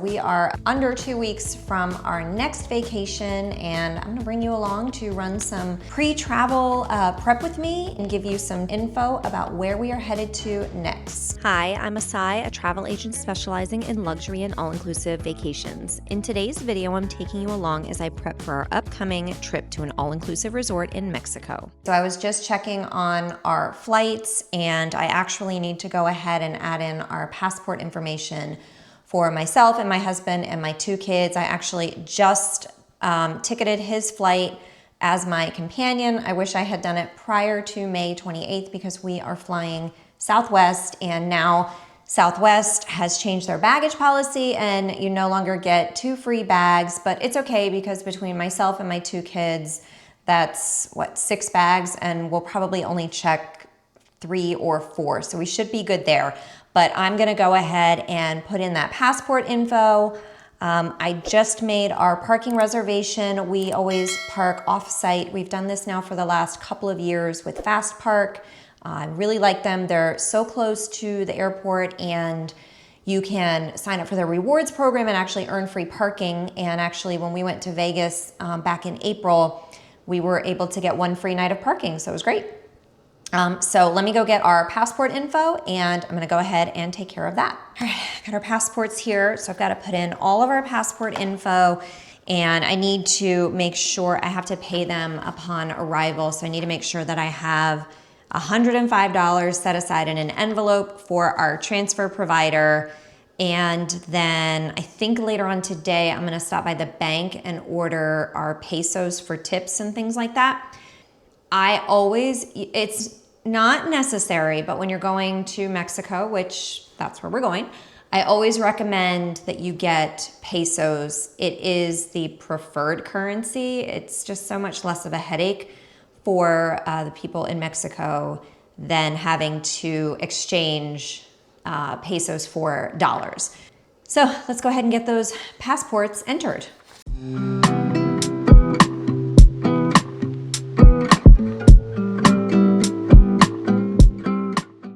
We are under 2 weeks from our next vacation, and I'm gonna bring you along to run some pre-travel prep with me and give you some info about where we are headed to next. Hi, I'm Asai, a travel agent specializing in luxury and all-inclusive vacations. In today's video, I'm taking you along as I prep for our upcoming trip to an all-inclusive resort in Mexico. So I was just checking on our flights, and I actually need to go ahead and add in our passport information for myself and my husband and my 2 kids. I actually just ticketed his flight as my companion. I wish I had done it prior to May 28th because we are flying Southwest, and now Southwest has changed their baggage policy and you no longer get 2 free bags, but it's okay because between myself and my 2 kids, that's 6 bags, and we'll probably only check 3 or 4, so we should be good there. But I'm gonna go ahead and put in that passport info. I just made our parking reservation. We always park off-site. We've done this now for the last couple of years with Fast Park. I really like them. They're so close to the airport, and you can sign up for their rewards program and actually earn free parking. And actually, when we went to Vegas back in April, we were able to get 1 free night of parking, so it was great. So let me go get our passport info, and I'm gonna go ahead and take care of that. All right, got our passports here. So I've got to put in all of our passport info, and I need to make sure I have to pay them upon arrival. So I need to make sure that I have $105 set aside in an envelope for our transfer provider. And then I think later on today, I'm gonna stop by the bank and order our pesos for tips and things like that. It's not necessary, but when you're going to Mexico, which that's where we're going, I always recommend that you get pesos. It is the preferred currency. It's just so much less of a headache for the people in Mexico than having to exchange pesos for dollars. So let's go ahead and get those passports entered.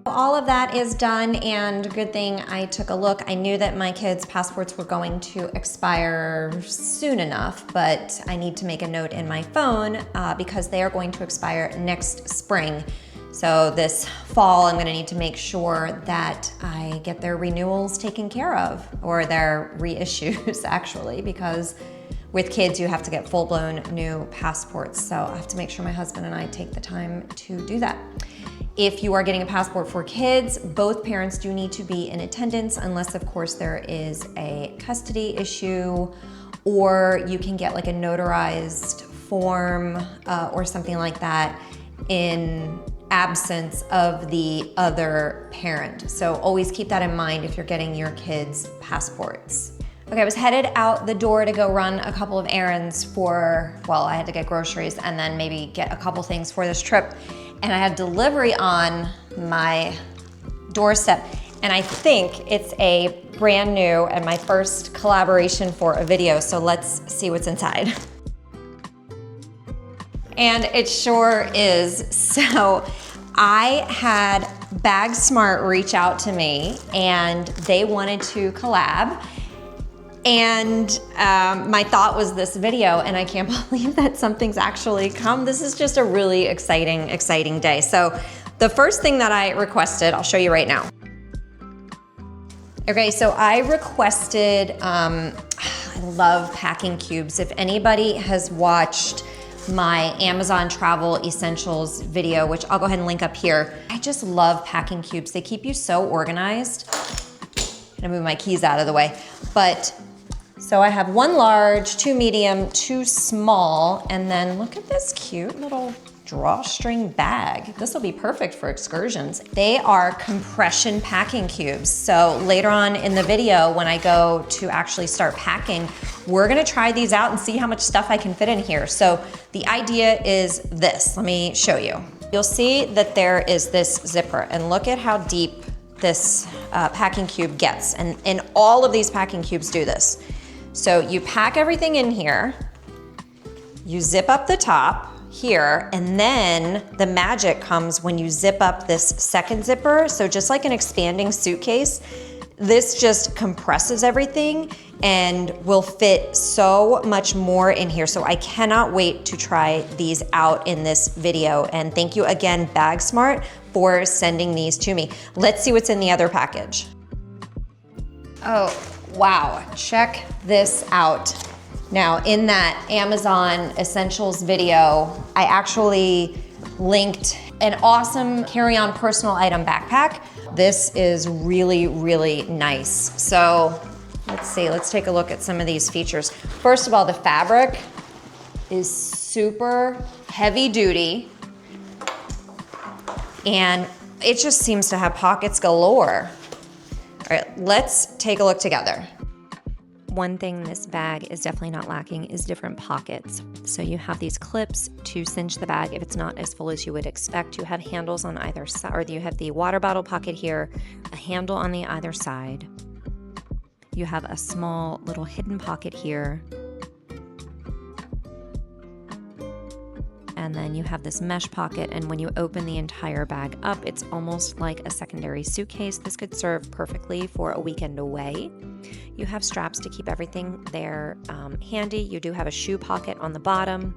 All of that is done, and good thing I took a look. I knew that my kids' passports were going to expire soon enough, but I need to make a note in my phone because they are going to expire next spring. So this fall, I'm gonna need to make sure that I get their renewals taken care of, or their reissues actually, because with kids, you have to get full-blown new passports. So I have to make sure my husband and I take the time to do that. If you are getting a passport for kids, both parents do need to be in attendance, unless of course there is a custody issue, or you can get like a notarized form or something like that in absence of the other parent. So always keep that in mind if you're getting your kids' passports. Okay, I was headed out the door to go run a couple of errands I had to get groceries and then maybe get a couple things for this trip. And I had delivery on my doorstep. And I think it's a brand new and my first collaboration for a video. So let's see what's inside. And it sure is. So I had BAGSMART reach out to me, and they wanted to collab. And my thought was this video, and I can't believe that something's actually come. This is just a really exciting day. So the first thing that I requested, I'll show you right now. Okay, so I requested, I love packing cubes. If anybody has watched my Amazon Travel Essentials video, which I'll go ahead and link up here, I just love packing cubes. They keep you so organized. I'm gonna move my keys out of the way. So I have 1 large, 2 medium, 2 small, and then look at this cute little drawstring bag. This will be perfect for excursions. They are compression packing cubes. So later on in the video, when I go to actually start packing, we're gonna try these out and see how much stuff I can fit in here. So the idea is this, let me show you. You'll see that there is this zipper, and look at how deep this packing cube gets. And all of these packing cubes do this. So you pack everything in here, you zip up the top here, and then the magic comes when you zip up this second zipper. So just like an expanding suitcase, this just compresses everything and will fit so much more in here. So I cannot wait to try these out in this video. And thank you again, BAGSMART, for sending these to me. Let's see what's in the other package. Oh, wow, check this out. Now, in that Amazon Essentials video, I actually linked an awesome carry-on personal item backpack. This is really, really nice. So let's see, let's take a look at some of these features. First of all, the fabric is super heavy duty and it just seems to have pockets galore. All right, let's take a look together. One thing this bag is definitely not lacking is different pockets. So you have these clips to cinch the bag if it's not as full as you would expect. You have handles on either side, or you have the water bottle pocket here, a handle on the other side. You have a small little hidden pocket here. And then you have this mesh pocket, and when you open the entire bag up, it's almost like a secondary suitcase. This could serve perfectly for a weekend away. You have straps to keep everything there handy. You do have a shoe pocket on the bottom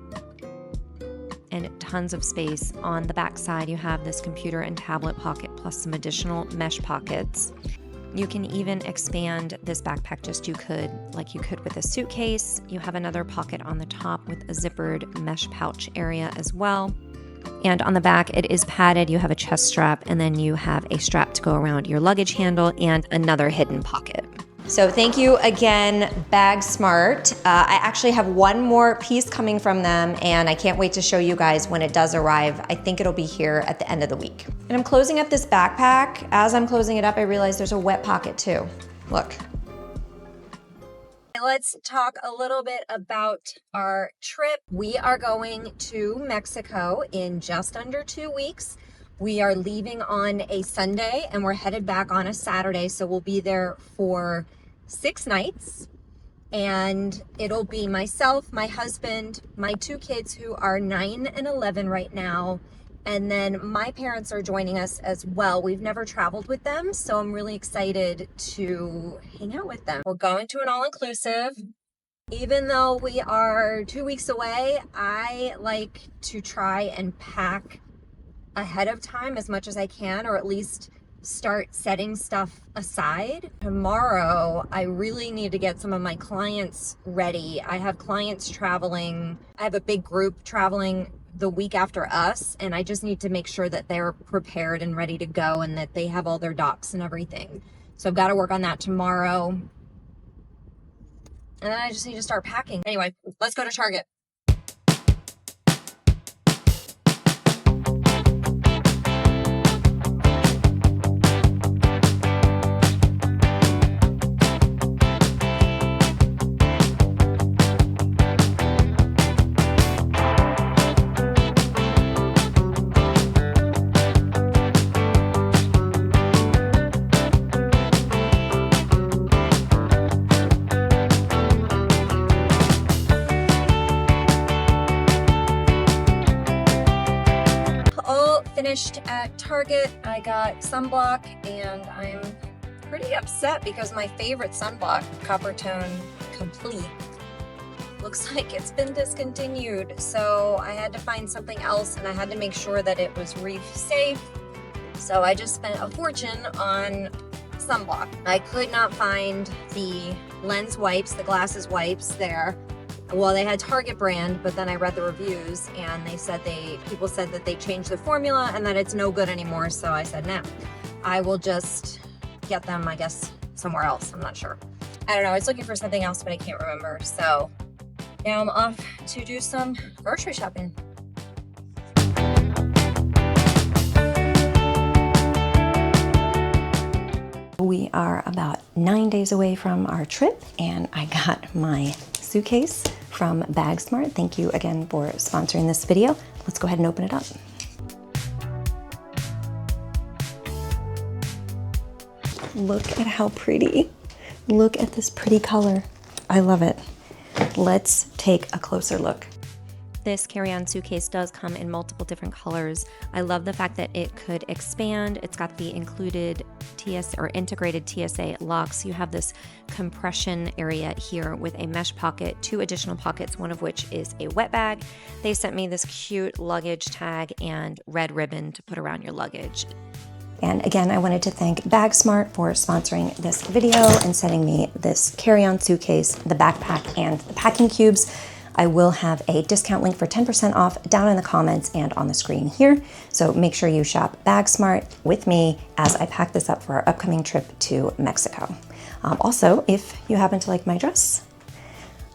and tons of space. On the back side, you have this computer and tablet pocket plus some additional mesh pockets. You can even expand this backpack like you could with a suitcase. You have another pocket on the top with a zippered mesh pouch area as well. And on the back, it is padded. You have a chest strap, and then you have a strap to go around your luggage handle and another hidden pocket. So thank you again, BAGSMART. I actually have one more piece coming from them, and I can't wait to show you guys when it does arrive. I think it'll be here at the end of the week. And I'm closing up this backpack. As I'm closing it up, I realize there's a wet pocket too. Look. Let's talk a little bit about our trip. We are going to Mexico in just under 2 weeks. We are leaving on a Sunday and we're headed back on a Saturday. So we'll be there for 6 nights, and it'll be myself, my husband, my 2 kids who are 9 and 11 right now. And then my parents are joining us as well. We've never traveled with them, so I'm really excited to hang out with them. We're going to an all-inclusive. Even though we are 2 weeks away, I like to try and pack ahead of time as much as I can, or at least start setting stuff aside. Tomorrow, I really need to get some of my clients ready. I have clients traveling. I have a big group traveling the week after us, and I just need to make sure that they're prepared and ready to go and that they have all their docs and everything. So I've got to work on that tomorrow. And then I just need to start packing. Anyway, let's go to Target. Finished at Target. I got sunblock, and I'm pretty upset because my favorite sunblock, Copper Tone Complete, looks like it's been discontinued. So I had to find something else, and I had to make sure that it was reef safe. So I just spent a fortune on sunblock. I could not find the lens wipes, the glasses wipes there. Well, they had Target brand, but then I read the reviews and they said people said that they changed the formula and that it's no good anymore. So I said, nah, I will just get them, I guess, somewhere else. I'm not sure. I don't know. I was looking for something else, but I can't remember. So now I'm off to do some grocery shopping. We are about 9 days away from our trip, and I got my suitcase from BAGSMART. Thank you again for sponsoring this video. Let's go ahead and open it up. Look at how pretty. Look at this pretty color. I love it. Let's take a closer look. This carry-on suitcase does come in multiple different colors. I love the fact that it could expand. It's got the included integrated TSA locks. You have this compression area here with a mesh pocket, 2 additional pockets, one of which is a wet bag. They sent me this cute luggage tag and red ribbon to put around your luggage. And again, I wanted to thank BAGSMART for sponsoring this video and sending me this carry-on suitcase, the backpack, and the packing cubes. I will have a discount link for 10% off down in the comments and on the screen here. So make sure you shop BAGSMART with me as I pack this up for our upcoming trip to Mexico. Also, if you happen to like my dress,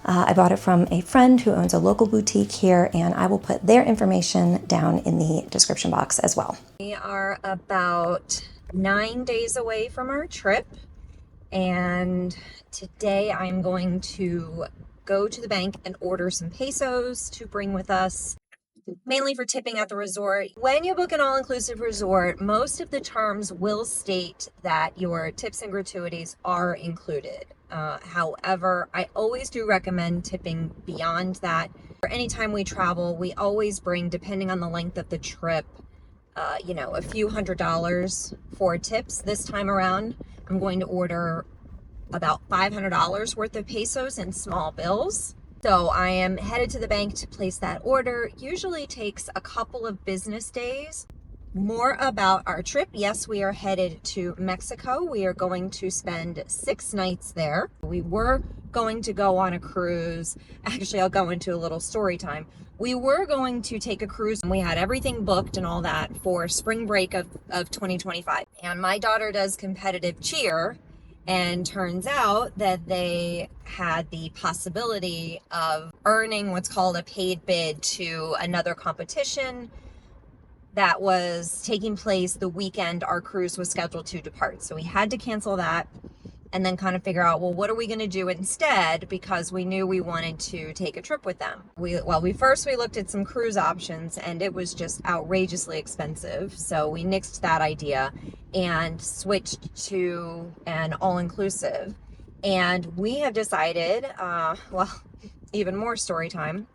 I bought it from a friend who owns a local boutique here, and I will put their information down in the description box as well. We are about 9 days away from our trip, and today I'm going to go to the bank and order some pesos to bring with us, mainly for tipping at the resort. When you book an all-inclusive resort, most of the terms will state that your tips and gratuities are included. However, I always do recommend tipping beyond that. For any time we travel, we always bring, depending on the length of the trip, a few $100s for tips. This time around, I'm going to order about $500 worth of pesos in small bills. So I am headed to the bank to place that order. Usually takes a couple of business days. More about our trip. Yes, we are headed to Mexico. We are going to spend 6 nights there. We were going to go on a cruise. Actually, I'll go into a little story time. We were going to take a cruise, and we had everything booked and all that for spring break of 2025. And my daughter does competitive cheer, and turns out that they had the possibility of earning what's called a paid bid to another competition that was taking place the weekend our cruise was scheduled to depart. So we had to cancel that and then kind of figure out, well, what are we going to do instead? Because we knew we wanted to take a trip with them. We looked at some cruise options, and it was just outrageously expensive. So we nixed that idea and switched to an all-inclusive. And we have decided, even more story time.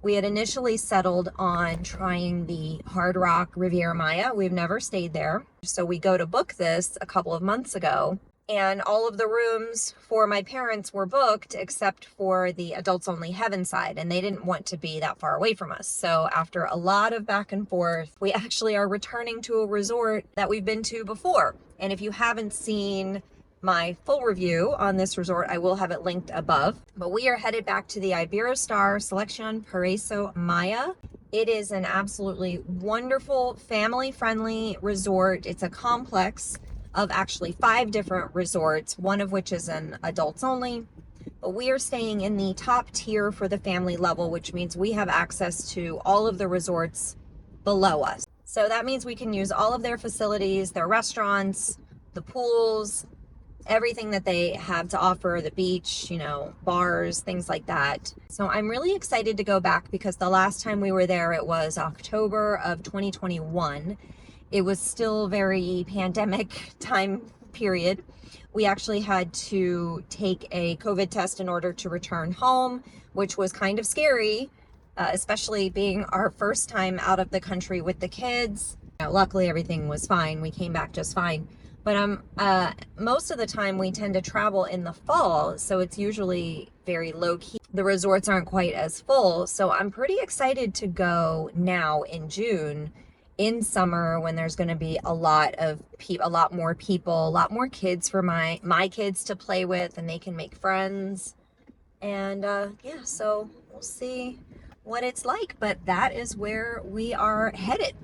We had initially settled on trying the Hard Rock Riviera Maya. We've never stayed there. So we go to book this a couple of months ago, and all of the rooms for my parents were booked except for the adults only heaven side, and they didn't want to be that far away from us. So after a lot of back and forth, we actually are returning to a resort that we've been to before. And if you haven't seen my full review on this resort, I will have it linked above. But we are headed back to the Iberostar Paraiso Maya. It is an absolutely wonderful, family-friendly resort. It's a complex of actually 5 different resorts, one of which is an adults only. But we are staying in the top tier for the family level, which means we have access to all of the resorts below us. So that means we can use all of their facilities, their restaurants, the pools, everything that they have to offer, the beach, bars, things like that. So I'm really excited to go back because the last time we were there, it was October of 2021. It was still very pandemic time period. We actually had to take a COVID test in order to return home, which was kind of scary, especially being our first time out of the country with the kids. Luckily, everything was fine. We came back just fine. But most of the time we tend to travel in the fall, so it's usually very low key. The resorts aren't quite as full, so I'm pretty excited to go now in June, in summer, when there's going to be a lot more people, a lot more kids for my kids to play with, and they can make friends. And so we'll see what it's like, but that is where we are headed.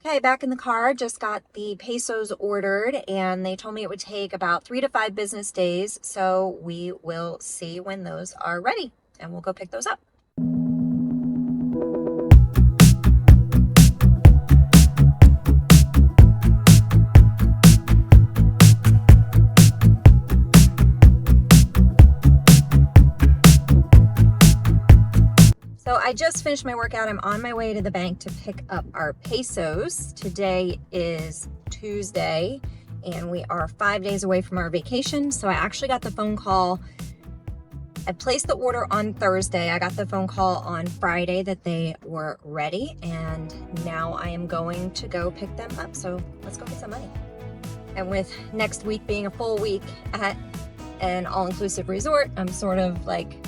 Okay, back in the car, just got the pesos ordered, and they told me it would take about 3 to 5 business days. So we will see when those are ready, and we'll go pick those up. So I just finished my workout. I'm on my way to the bank to pick up our pesos. Today is Tuesday, and we are 5 days away from our vacation. So I actually got the phone call. I placed the order on Thursday. I got the phone call on Friday that they were ready, and now I am going to go pick them up. So let's go get some money. And with next week being a full week at an all-inclusive resort, I'm sort of like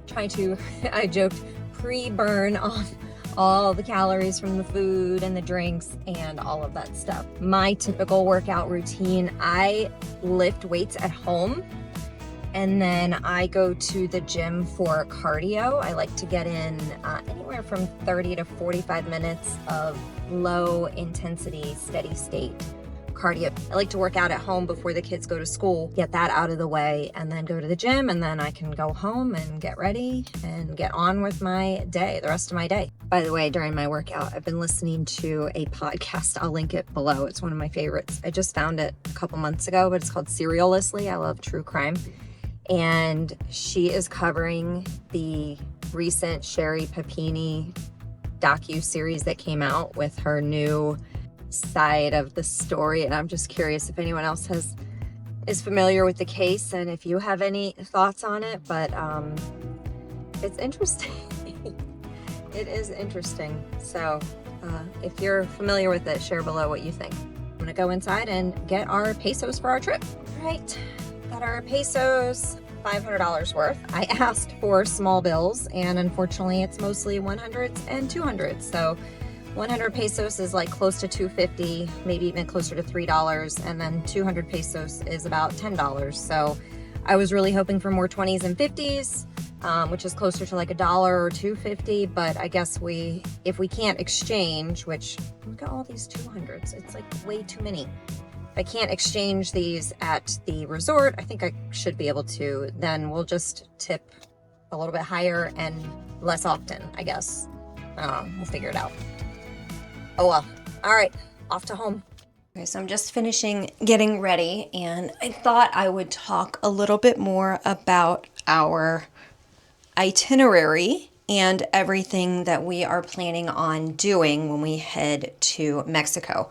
trying to, I joked, pre-burn off all the calories from the food and the drinks and all of that stuff. My typical workout routine, I lift weights at home and then I go to the gym for cardio. I like to get in anywhere from 30 to 45 minutes of low intensity, steady state cardio. I like to work out at home before the kids go to school, get that out of the way, and then go to the gym, and then I can go home and get ready and get on with my day, the rest of my day. By the way, during my workout, I've been listening to a podcast. I'll link it below. It's one of my favorites. I just found it a couple months ago, but it's called Serialously. I love true crime. And she is covering the recent Sherry Papini docu-series that came out with her new side of the story, and I'm just curious if anyone else is familiar with the case and if you have any thoughts on it. But it's interesting. It is interesting. So if you're familiar with it, share below what you think. I'm gonna go inside and get our pesos for our trip. All right, got our pesos, $500 worth. I asked for small bills, and unfortunately it's mostly 100s and 200s. So 100 pesos is like close to $2.50, maybe even closer to $3, and then 200 pesos is about $10. So I was really hoping for more 20s and 50s, which is closer to like $1 or $2.50. But I guess if we can't exchange, which look at all these 200s, it's like way too many. If I can't exchange these at the resort, I think I should be able to. Then we'll just tip a little bit higher and less often, I guess. We'll figure it out. Oh well. All right, off to home. Okay, so I'm just finishing getting ready, and I thought I would talk a little bit more about our itinerary and everything that we are planning on doing when we head to Mexico.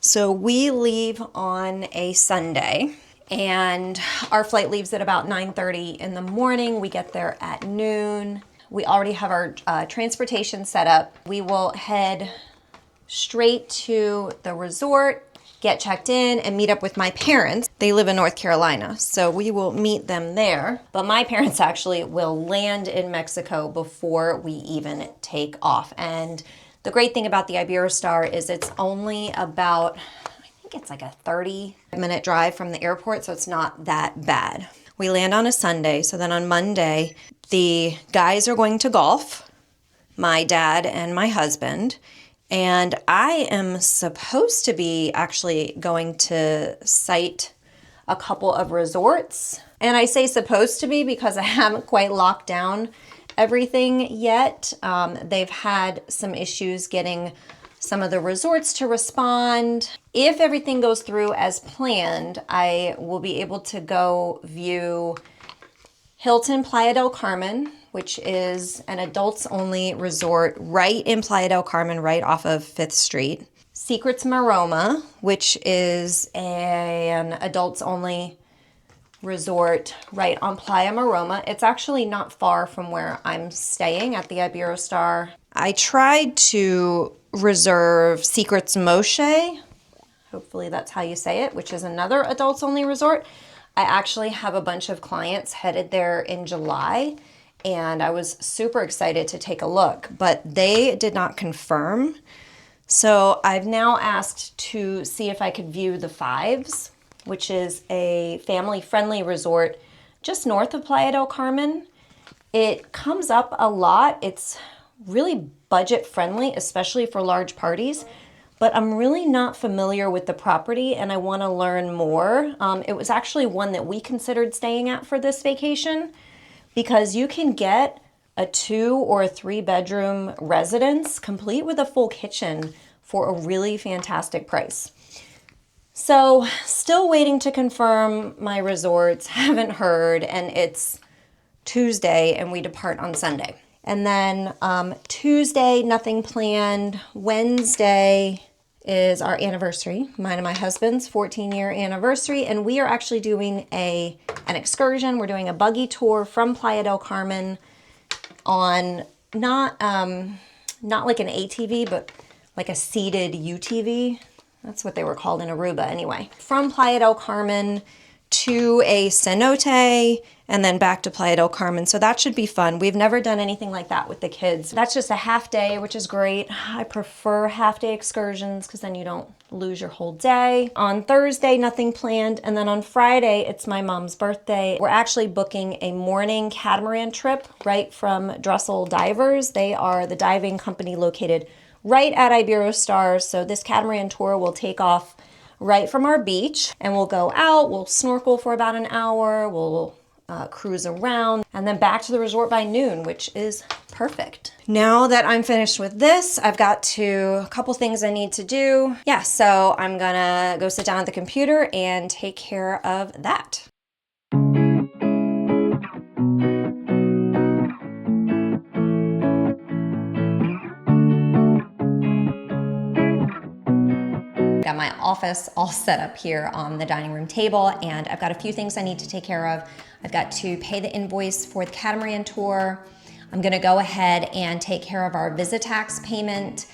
So we leave on a Sunday, and our flight leaves at about 9:30 in the morning. We get there at noon. We already have our transportation set up. We will head straight to the resort, get checked in, and meet up with my parents. They live in North Carolina, so we will meet them there. But my parents actually will land in Mexico before we even take off. And the great thing about the Iberostar is it's only about, I think it's like a 30-minute drive from the airport, so it's not that bad. We land on a Sunday, so then on Monday, the guys are going to golf, my dad and my husband. And I am supposed to be actually going to site a couple of resorts. And I say supposed to be because I haven't quite locked down everything yet. They've had some issues getting some of the resorts to respond. If everything goes through as planned, I will be able to go view Hilton Playa del Carmen, which is an adults-only resort right in Playa del Carmen, right off of 5th Street. Secrets Maroma, which is an adults-only resort right on Playa Maroma. It's actually not far from where I'm staying at the Iberostar. I tried to reserve Secrets Moshe, hopefully that's how you say it, which is another adults-only resort. I actually have a bunch of clients headed there in July, and I was super excited to take a look, but they did not confirm. So I've now asked to see if I could view the Fives, which is a family-friendly resort just north of Playa del Carmen. It comes up a lot. It's really budget-friendly, especially for large parties, but I'm really not familiar with the property and I want to learn more. It was actually one that we considered staying at for this vacation, because you can get a 2 or 3 bedroom residence complete with a full kitchen for a really fantastic price. So still waiting to confirm my resorts, haven't heard, and it's Tuesday and we depart on Sunday. And then Tuesday, nothing planned. Wednesday is our anniversary, mine and my husband's 14-year anniversary, and we are actually doing an excursion. We're doing a buggy tour from Playa del Carmen on not like an ATV, but like a seated UTV. That's what they were called in Aruba anyway. From Playa del Carmen to a cenote and then back to Playa del Carmen. So that should be fun. We've never done anything like that with the kids. That's just a half day, which is great. I prefer half day excursions because then you don't lose your whole day. On Thursday, nothing planned. And then on Friday, it's my mom's birthday. We're actually booking a morning catamaran trip right from Dressel Divers. They are the diving company located right at Iberostar. So this catamaran tour will take off right from our beach and we'll go out, we'll snorkel for about an hour, we'll cruise around, and then back to the resort by noon, which is perfect. Now that I'm finished with this, I've got a couple things I need to do. Yeah, so I'm gonna go sit down at the computer and take care of that. Got my office all set up here on the dining room table, and I've got a few things I need to take care of. I've got to pay the invoice for the catamaran tour. I'm gonna go ahead and take care of our Visitax payment.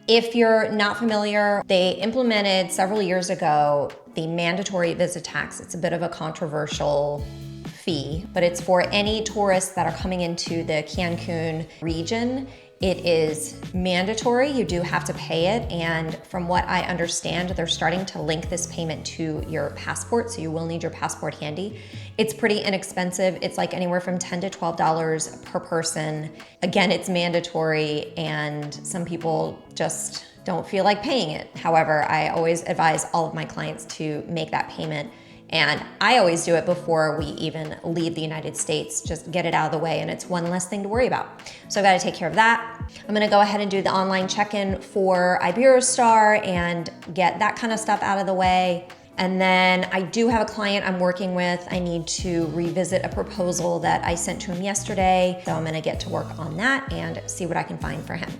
If you're not familiar, they implemented several years ago the mandatory Visitax. It's a bit of a controversial fee, but it's for any tourists that are coming into the Cancun region. It is mandatory, you do have to pay it, and from what I understand, they're starting to link this payment to your passport, so you will need your passport handy. It's pretty inexpensive. It's like anywhere from $10 to $12 per person. Again, it's mandatory, and some people just don't feel like paying it. However, I always advise all of my clients to make that payment. And I always do it before we even leave the United States, just get it out of the way, and it's one less thing to worry about. So I've got to take care of that. I'm gonna go ahead and do the online check-in for Iberostar and get that kind of stuff out of the way. And then I do have a client I'm working with. I need to revisit a proposal that I sent to him yesterday. So I'm gonna get to work on that and see what I can find for him.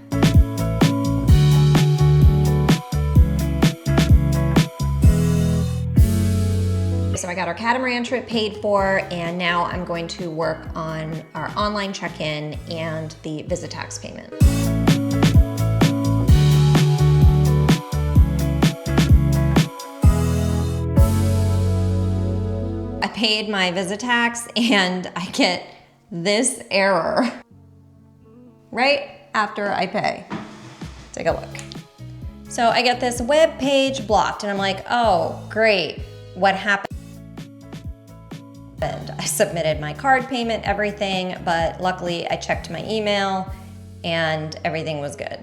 So I got our catamaran trip paid for, and now I'm going to work on our online check-in and the Visitax payment. I paid my Visitax and I get this error right after I pay. Take a look. So I get this web page blocked and I'm like, oh, great, what happened? I submitted my card payment, everything, but luckily I checked my email and everything was good.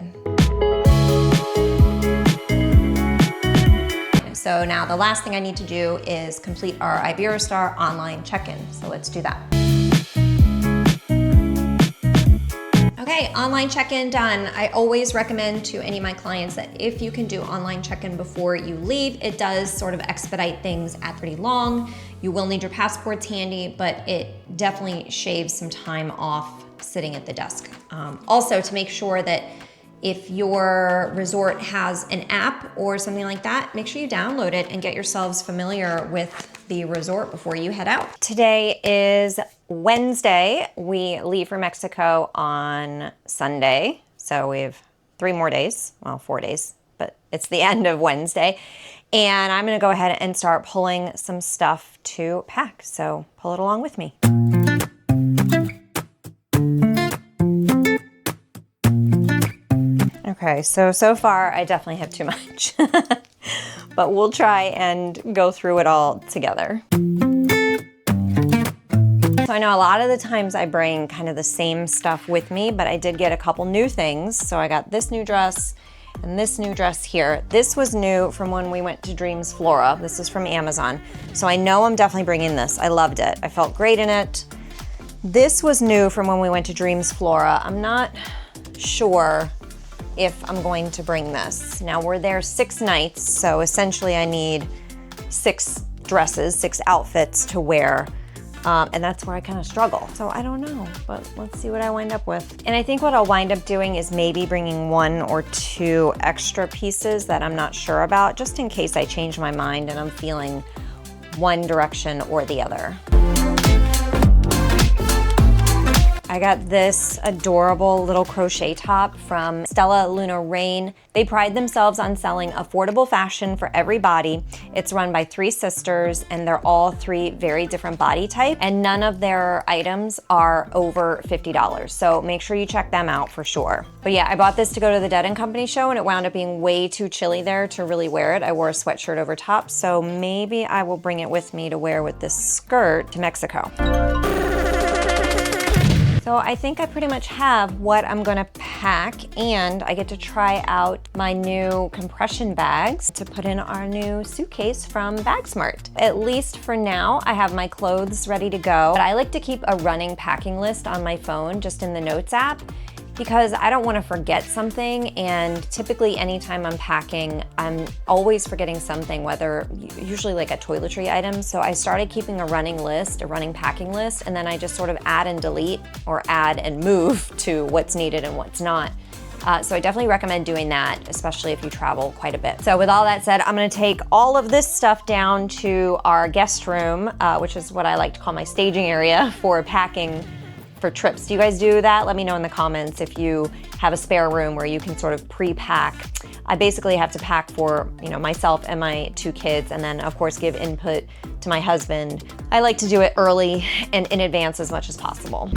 So now the last thing I need to do is complete our Iberostar online check-in. So let's do that. Okay, online check-in done. I always recommend to any of my clients that if you can do online check-in before you leave, it does sort of expedite things at pretty long. You will need your passports handy, but it definitely shaves some time off sitting at the desk. Also, to make sure that if your resort has an app or something like that, make sure you download it and get yourselves familiar with the resort before you head out. Today is Wednesday. We leave for Mexico on Sunday. So we have 3 more days, well, 4 days, but it's the end of Wednesday. And I'm gonna go ahead and start pulling some stuff to pack. So pull it along with me. Okay, so far I definitely have too much, but we'll try and go through it all together. So I know a lot of the times I bring kind of the same stuff with me, but I did get a couple new things. So I got this new dress and this new dress here. This was new from when we went to Dreams Flora. This is from Amazon. So I know I'm definitely bringing this. I loved it. I felt great in it. This was new from when we went to Dreams Flora. I'm not sure if I'm going to bring this. Now we're there 6 nights, so essentially I need 6 dresses, 6 outfits to wear. And that's where I kind of struggle. So I don't know, but let's see what I wind up with. And I think what I'll wind up doing is maybe bringing 1 or 2 extra pieces that I'm not sure about, just in case I change my mind and I'm feeling one direction or the other. I I got this adorable little crochet top from Stella Luna Rain. They pride themselves on selling affordable fashion for every body. It's run by 3 sisters, and they're all 3 very different body type, and none of their items are over $50. So make sure you check them out for sure. But yeah, I bought this to go to the Dead & Company show, and it wound up being way too chilly there to really wear it. I wore a sweatshirt over top, so maybe I will bring it with me to wear with this skirt to Mexico. So I think I pretty much have what I'm gonna pack, and I get to try out my new compression bags to put in our new suitcase from BAGSMART. At least for now, I have my clothes ready to go, but I like to keep a running packing list on my phone, just in the Notes app, because I don't want to forget something, and typically anytime I'm packing, I'm always forgetting something, usually like a toiletry item. So I started keeping a running packing list, and then I just sort of add and delete or add and move to what's needed and what's not. So I definitely recommend doing that, especially if you travel quite a bit. So with all that said, I'm gonna take all of this stuff down to our guest room, which is what I like to call my staging area for packing for trips. Do you guys do that? Let me know in the comments if you have a spare room where you can sort of pre-pack. I basically have to pack for, myself and my 2 kids, and then of course give input to my husband. I like to do it early and in advance as much as possible.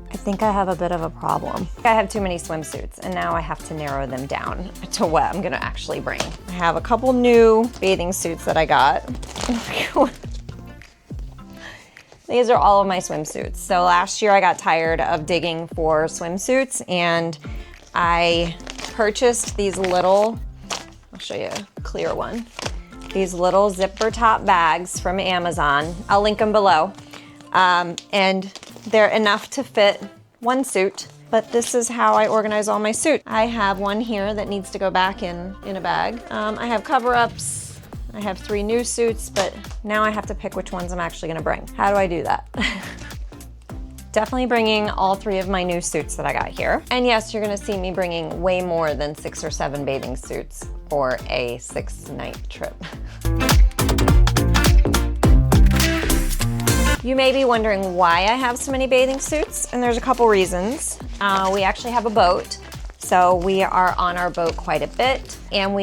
I think I have a bit of a problem. I have too many swimsuits, and now I have to narrow them down to what I'm gonna actually bring. I have a couple new bathing suits that I got. These are all of my swimsuits. So last year I got tired of digging for swimsuits, and I purchased these little, I'll show you a clear one, these little zipper top bags from Amazon. I'll link them below. And they're enough to fit 1 suit, but this is how I organize all my suits. I have one here that needs to go back in a bag. I have cover-ups. I have 3 new suits, but now I have to pick which ones I'm actually gonna bring. How do I do that? Definitely bringing all 3 of my new suits that I got here. And yes, you're gonna see me bringing way more than 6 or 7 bathing suits for a 6-night trip. You may be wondering why I have so many bathing suits, and there's a couple reasons. We actually have a boat, so we are on our boat quite a bit, and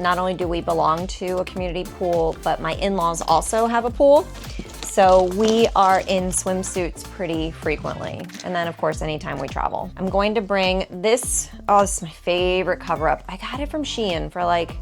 not only do we belong to a community pool, but my in-laws also have a pool, so we are in swimsuits pretty frequently, and then of course anytime we travel. I'm going to bring this, this is my favorite cover-up. I got it from Shein for like,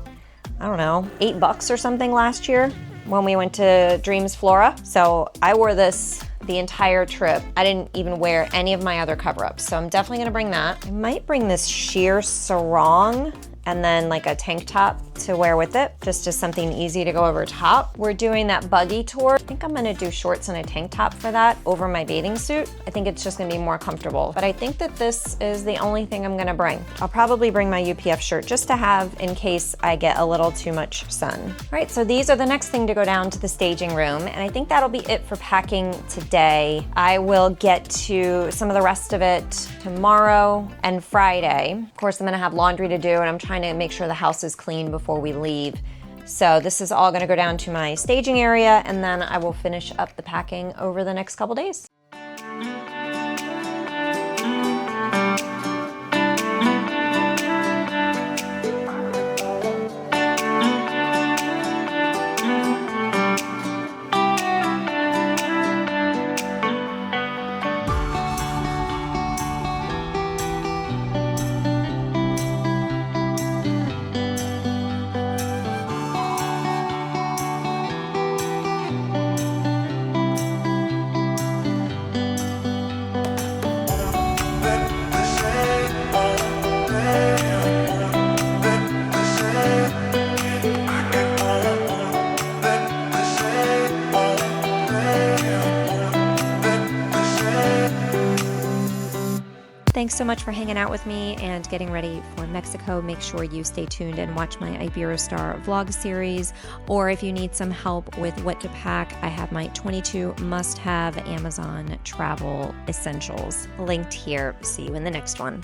I don't know, $8 or something last year when we went to Dreams Flora. So I wore this the entire trip. I didn't even wear any of my other cover-ups, so I'm definitely gonna bring that. I might bring this sheer sarong and then like a tank top to wear with it, just as something easy to go over top. We're doing that buggy tour. I think I'm gonna do shorts and a tank top for that over my bathing suit. I think it's just gonna be more comfortable. But I think that this is the only thing I'm gonna bring. I'll probably bring my UPF shirt just to have in case I get a little too much sun. All right, so these are the next thing to go down to the staging room, and I think that'll be it for packing today. I will get to some of the rest of it tomorrow and Friday. Of course, I'm gonna have laundry to do, and I'm trying to make sure the house is clean before we leave. So this is all gonna go down to my staging area, and then I will finish up the packing over the next couple days. Thanks so much for hanging out with me and getting ready for Mexico. Make sure you stay tuned and watch my Iberostar vlog series, or if you need some help with what to pack, I have my 22 must-have Amazon travel essentials linked here. See you in the next one.